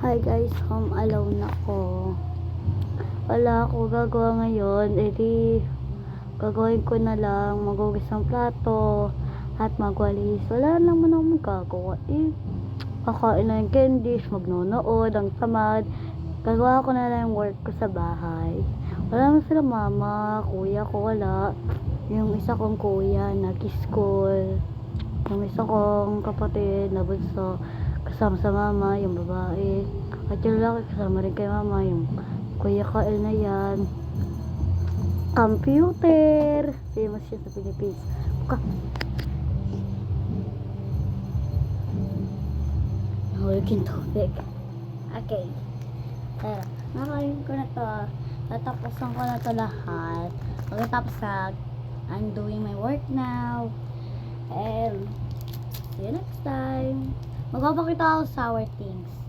Hi guys, home alone ako. Wala ako gagawa ngayon. Gagawin ko na lang maghugas ng plato at magwalis. Wala naman akong magagawa. Kakain na yung candies, magnonood, ang tamad. Gagawa ko na lang yung work ko sa bahay. Wala naman sila mama, kuya ko wala. Yung isa kong kuya nag-school. Yung isa kong kapatid na bunso kasama sa mama, yung babae. At yung lalaki kasama rin kay mama, yung kuya Kael na yan. Computer! Famous siya sa Philippines. Nahulog yung tubig. Okay. Tara, nakain ko na to. Tatapusan ko na to lahat. Pagkatapos I'm doing my work now. And see you next time. Magpapakita ako sa our things.